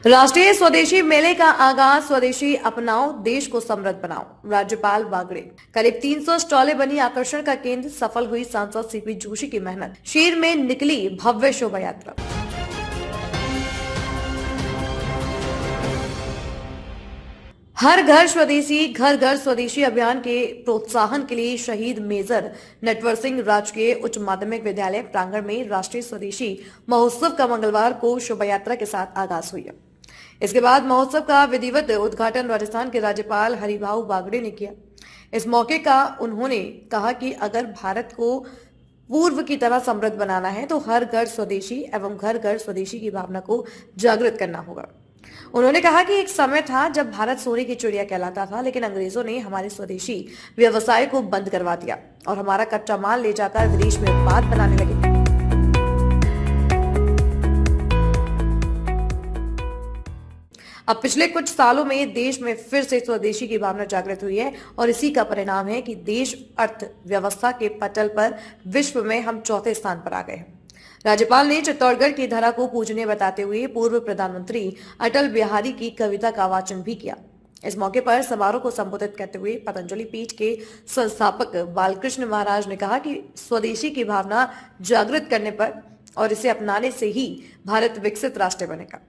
राष्ट्रीय स्वदेशी मेले का आगाज स्वदेशी अपनाओ देश को समृद्ध बनाओ। राज्यपाल बागड़े। करीब 300 स्टॉलें बनी आकर्षण का केंद्र। सफल हुई सांसद सीपी जोशी की मेहनत। शीर में निकली भव्य शोभा यात्रा। हर घर स्वदेशी घर घर स्वदेशी अभियान के प्रोत्साहन के लिए शहीद मेजर नटवर सिंह राजकीय उच्च माध्यमिक विद्यालय प्रांगण में राष्ट्रीय स्वदेशी महोत्सव का मंगलवार को शोभा यात्रा के साथ आगाज हुई। इसके बाद महोत्सव का विधिवत उद्घाटन राजस्थान के राज्यपाल हरिभाऊ बागड़े ने किया। इस मौके का उन्होंने कहा कि अगर भारत को पूर्व की तरह समृद्ध बनाना है तो हर घर स्वदेशी एवं घर घर स्वदेशी की भावना को जागृत करना होगा। उन्होंने कहा कि एक समय था जब भारत सोने की चिड़िया कहलाता था, लेकिन अंग्रेजों ने हमारे स्वदेशी व्यवसाय को बंद करवा दिया और हमारा कच्चा माल ले जाकर विदेश में उत्पाद बनाने लगे। अब पिछले कुछ सालों में देश में फिर से स्वदेशी की भावना जागृत हुई है और इसी का परिणाम है कि देश अर्थव्यवस्था के पटल पर विश्व में हम चौथे स्थान पर आ गए हैं। राज्यपाल ने चित्तौड़गढ़ की धरा को पूजनीय बताते हुए पूर्व प्रधानमंत्री अटल बिहारी की कविता का वाचन भी किया। इस मौके पर समारोह को संबोधित करते हुए पतंजलि पीठ के संस्थापक बालकृष्ण महाराज ने कहा कि स्वदेशी की भावना जागृत करने पर और इसे अपनाने से ही भारत विकसित राष्ट्र बनेगा।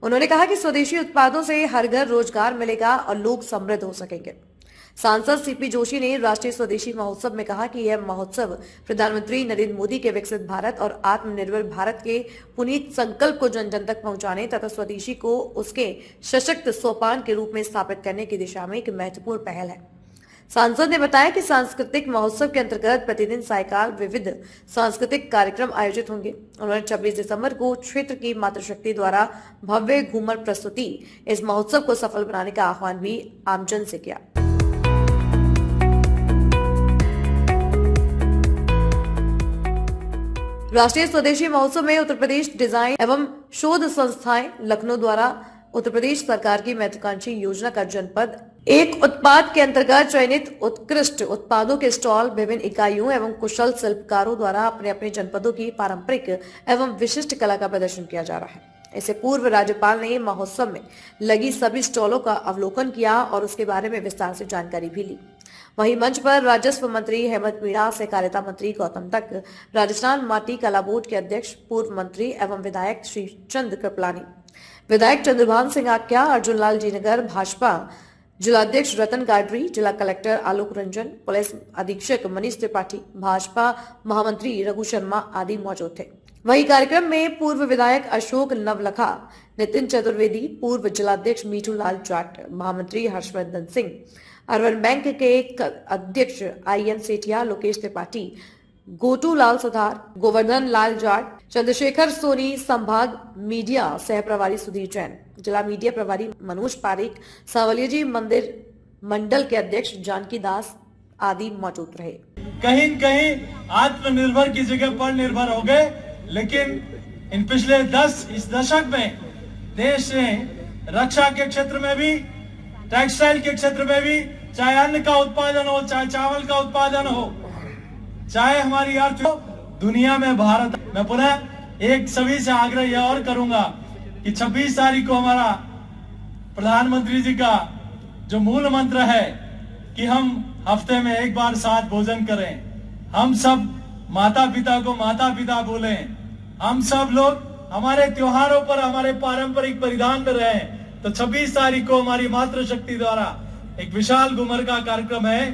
उन्होंने कहा कि स्वदेशी उत्पादों से हर घर रोजगार मिलेगा और लोग समृद्ध हो सकेंगे। सांसद सीपी जोशी ने राष्ट्रीय स्वदेशी महोत्सव में कहा कि यह महोत्सव प्रधानमंत्री नरेंद्र मोदी के विकसित भारत और आत्मनिर्भर भारत के पुनीत संकल्प को जन जन तक पहुंचाने तथा स्वदेशी को उसके सशक्त सोपान के रूप में स्थापित करने की दिशा में एक महत्वपूर्ण पहल है। सांसद ने बताया कि सांस्कृतिक महोत्सव के अंतर्गत प्रतिदिन सायकाल विविध सांस्कृतिक कार्यक्रम आयोजित होंगे। उन्होंने 26 दिसंबर को क्षेत्र की मातृशक्ति द्वारा भव्य घूमर प्रस्तुति इस महोत्सव को सफल बनाने का आह्वान भी आमजन से किया। राष्ट्रीय स्वदेशी महोत्सव में उत्तर प्रदेश डिजाइन एवं शोध संस्थाएं लखनऊ द्वारा उत्तर प्रदेश सरकार की महत्वाकांक्षी योजना का जनपद एक उत्पाद के अंतर्गत चयनित उत्कृष्ट उत्पादों के स्टॉल विभिन्न इकाइयों एवं कुशल शिल्पकारों द्वारा अपने अपने जनपदों की पारंपरिक एवं विशिष्ट कला का प्रदर्शन किया जा रहा है। इससे पूर्व राज्यपाल ने महोत्सव में लगी सभी स्टॉलों का अवलोकन किया और उसके बारे में विस्तार से जानकारी भी ली। वहीं मंच पर राजस्व मंत्री हेमंत मीणा, सहकारिता मंत्री गौतम तक, राजस्थान माटी कला बोर्ड के अध्यक्ष पूर्व मंत्री एवं विधायक श्री चंद्र कृपलानी, विधायक चंद्रभान सिंह आक्या, अर्जुन लाल जीनगर, भाजपा जिलाध्यक्ष रतन गाडरी, जिला कलेक्टर आलोक रंजन, पुलिस अधीक्षक मनीष त्रिपाठी, भाजपा महामंत्री रघु शर्मा आदि मौजूद थे। वहीं कार्यक्रम में पूर्व विधायक अशोक नवलखा, नितिन चतुर्वेदी, पूर्व जिलाध्यक्ष मीठू लाल जाट, महामंत्री हर्षवर्धन सिंह, अर्बन बैंक के अध्यक्ष IN सेठिया, लोकेश त्रिपाठी, गोटू लाल सुधार, गोवर्धन लाल जाट, चंद्रशेखर सोनी, संभाग मीडिया सह प्रभारी सुधीर जैन, जिला मीडिया प्रभारी मनोज पारिक, सांवलिया जी मंदिर मंडल के अध्यक्ष जानकी दास आदि मौजूद रहे। कहीं न कहीं आत्मनिर्भर की जगह पर निर्भर हो गए, लेकिन इन पिछले इस दशक में देश ने रक्षा के क्षेत्र में भी, टेक्सटाइल के क्षेत्र में भी, चाहे अन्न का उत्पादन हो, चाहे चावल का उत्पादन हो, चाहे हमारी दुनिया में भारत। मैं पुनः एक सभी से आग्रह यह और करूंगा कि 26 तारीख को हमारा प्रधानमंत्री जी का जो मूल मंत्र है कि हम हफ्ते में एक बार साथ भोजन करें, हम सब माता पिता को माता पिता बोलें, हम सब लोग हमारे त्योहारों पर हमारे पारंपरिक परिधान में रहें। तो 26 तारीख को हमारी मातृशक्ति द्वारा एक विशाल घूमर का कार्यक्रम है।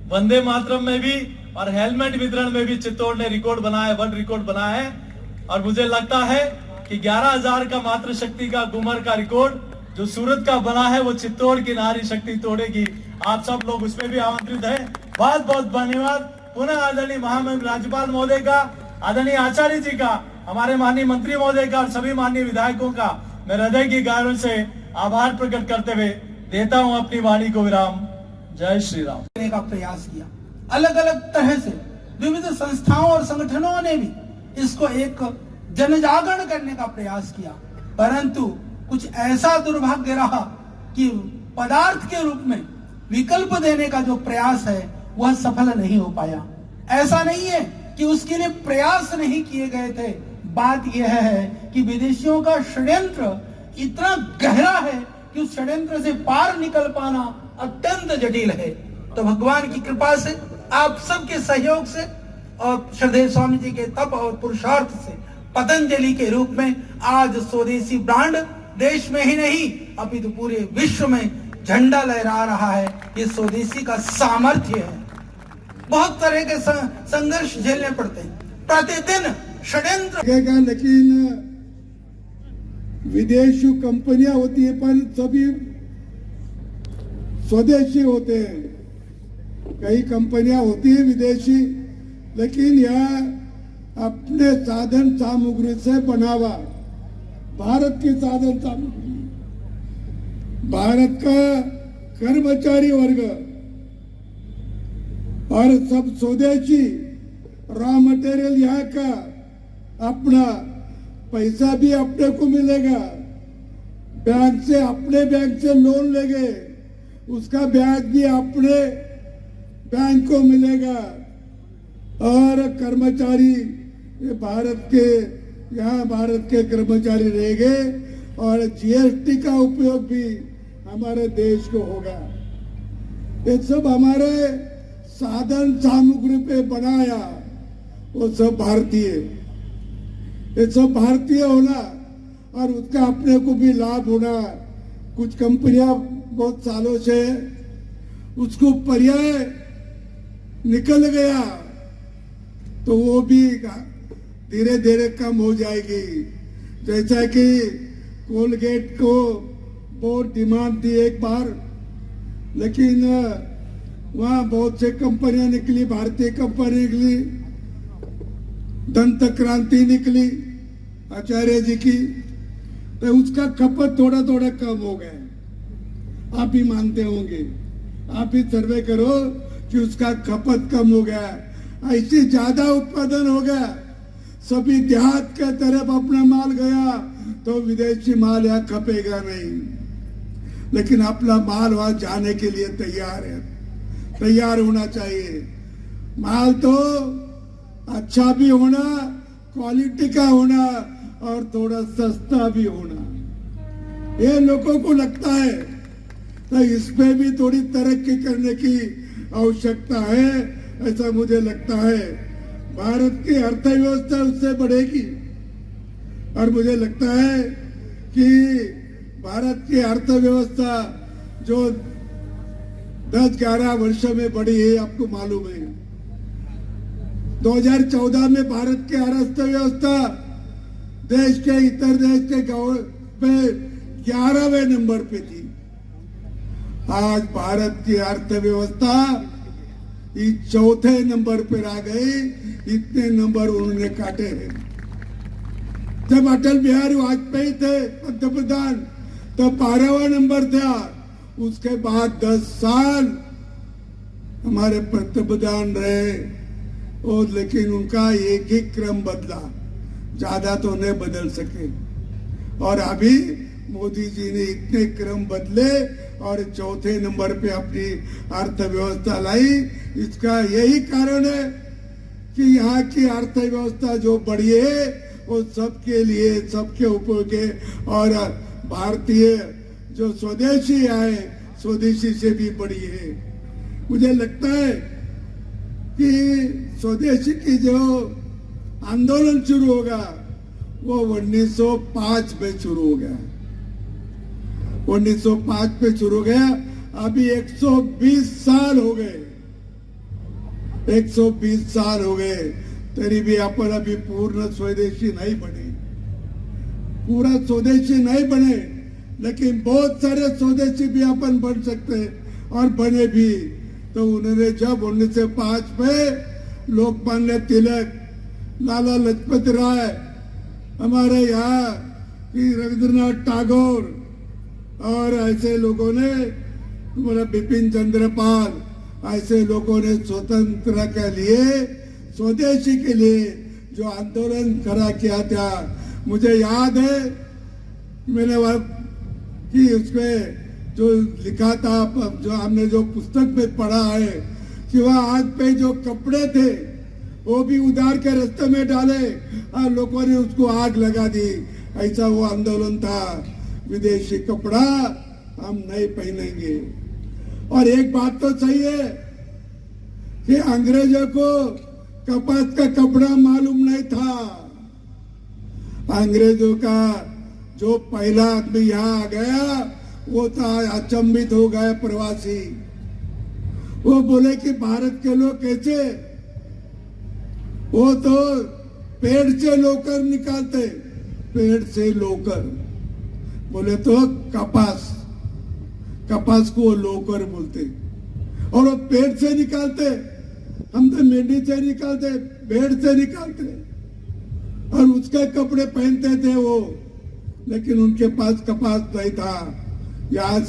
वंदे मातरम में भी और हेलमेट वितरण में भी चित्तौड़ ने रिकॉर्ड बनाया है, वर्ल्ड रिकॉर्ड बनाया है। और मुझे लगता है कि 11,000 का मातृशक्ति का घूमर का रिकॉर्ड जो सूरत का बना है वो चित्तौड़ की नारी शक्ति तोड़ेगी। आप सब लोग उसमें भी आमंत्रित हैं। बहुत बहुत धन्यवाद। पुनः आदरणीय महामहिम राज्यपाल महोदय का, आदरणीय आचार्य जी का, हमारे माननीय मंत्री महोदय का और सभी माननीय विधायकों का मैं हृदय की गहराई से आभार प्रकट करते हुए देता हूं अपनी वाणी को विराम। जय श्री राम। का प्रयास किया, अलग अलग तरह से विविध संस्थाओं और संगठनों ने भी इसको एक जनजागरण करने का प्रयास किया, परंतु कुछ ऐसा दुर्भाग्य रहा कि पदार्थ के रूप में विकल्प देने का जो प्रयास है वह सफल नहीं हो पाया। ऐसा नहीं है कि उसके लिए प्रयास नहीं किए गए थे, बात यह है कि विदेशियों का षड्यंत्र इतना गहरा है कि उस षड्यंत्र से पार निकल पाना अत्यंत जटिल है। तो भगवान की कृपा से, आप सबके सहयोग से और श्रद्धेय स्वामी जी के तप और पुरुषार्थ से पतंजलि के रूप में आज स्वदेशी ब्रांड देश में ही नहीं अपितु पूरे विश्व में झंडा लहरा रहा है। ये स्वदेशी का सामर्थ्य है। बहुत तरह के संघर्ष झेलने पड़ते हैं, प्रतिदिन षड्यंत्र। लेकिन विदेशी कंपनियां होती है पर सभी स्वदेशी होते हैं। कई कंपनियां होती है विदेशी, लेकिन यह अपने साधन सामग्री से बना हुआ भारत की साधन सामग्री, भारत का कर्मचारी वर्ग और सब स्वदेशी, रॉ मटेरियल यहाँ का, अपना पैसा भी अपने को मिलेगा, बैंक से अपने बैंक से लोन लेंगे, उसका ब्याज भी अपने बैंक को मिलेगा। और कर्मचारी भारत के, यहाँ भारत के कर्मचारी रहेंगे और जीएसटी का उपयोग भी हमारे देश को होगा। ये सब हमारे साधन सामग्री पे बनाया, वो सब भारतीय, ये सब भारतीय होना और उसका अपने को भी लाभ होना। कुछ कंपनियां बहुत सालों से उसको पर्याय निकल गया तो वो भी धीरे धीरे कम हो जाएगी। जैसा कि कोलगेट को बहुत डिमांड थी एक बार, लेकिन वहाँ बहुत से कंपनियां निकली, भारतीय कंपनी निकली, दंत क्रांति निकली आचार्य जी की, तो उसका खपत थोड़ा थोड़ा कम हो गया। आप भी मानते होंगे, आप भी सर्वे करो कि उसका खपत कम हो गया। ऐसे ज्यादा उत्पादन हो गया, सभी देहात के तरफ अपना माल गया तो विदेशी माल यहाँ खपेगा नहीं। लेकिन अपना माल वहां जाने के लिए तैयार है, तैयार होना चाहिए। माल तो अच्छा भी होना, क्वालिटी का होना और थोड़ा सस्ता भी होना, ये लोगों को लगता है। तो इसमें भी थोड़ी तरक्की करने की आवश्यकता है, ऐसा मुझे लगता है। भारत की अर्थव्यवस्था उससे बढ़ेगी और मुझे लगता है कि भारत की अर्थव्यवस्था जो 10-11 वर्षों में बढ़ी है, आपको मालूम है। 2014 में भारत की अर्थव्यवस्था देश के इतर देश के पे 11वें नंबर पे थी। आज भारत की अर्थव्यवस्था इस 4थे नंबर पर आ गई। इतने नंबर उन्होंने काटे हैं। जब अटल बिहारी वाजपेयी थे पंतप्रधान तब 12वां नंबर था। उसके बाद 10 साल हमारे पंतप्रधान रहे और लेकिन उनका एक ही क्रम बदला, ज्यादा तो नहीं बदल सके। और अभी मोदी जी ने इतने क्रम बदले और 4थे नंबर पे अपनी अर्थव्यवस्था लाई। इसका यही कारण है कि यहाँ की अर्थव्यवस्था जो बढ़ी है वो सबके लिए, सबके उपयोग है। और भारतीय जो स्वदेशी आए, स्वदेशी से भी बढ़ी है। मुझे लगता है कि स्वदेशी की जो आंदोलन शुरू होगा वो 1905 में शुरू हो गया। 1905 में शुरू हो गया। अभी 120 साल हो गए, 120 साल हो गए, तरी भी अपन अभी पूर्ण स्वदेशी नहीं बने, पूरा स्वदेशी नहीं बने। लेकिन बहुत सारे स्वदेशी भी अपन बन सकते हैं और बने भी। तो उन्होंने जब 1905 में लोकमान्य तिलक, लाला लजपत राय, हमारे यहाँ की रविंद्रनाथ टैगोर और ऐसे लोगों ने, बिपिन चंद्र पाल, ऐसे लोगों ने स्वतंत्रता के लिए, स्वदेशी के लिए जो आंदोलन खड़ा किया था, मुझे याद है मैंने वह कि उसमें जो लिखा था, जो हमने जो पुस्तक में पढ़ा है कि वह आग पे जो कपड़े थे वो भी उधार के रास्ते में डाले और लोगों ने उसको आग लगा दी। ऐसा वो आंदोलन था विदेशी कपड़ा हम नहीं पहनेंगे। और एक बात तो सही है कि अंग्रेजों को कपास का कपड़ा मालूम नहीं था। अंग्रेजों का जो पहला आदमी यहाँ आ गया वो था अचंभित हो गए प्रवासी। वो बोले कि भारत के लोग कैसे, वो तो पेड़ से लोकर निकालते, पेड़ से लोकर बोले तो कपास, कपास को वो लोकर बोलते, और वो पेड़ से निकालते, हम तो मेंढी से निकालते, भेड़ से निकालते, और उसके कपड़े पहनते थे वो, लेकिन उनके पास कपास नहीं था। यहाँ से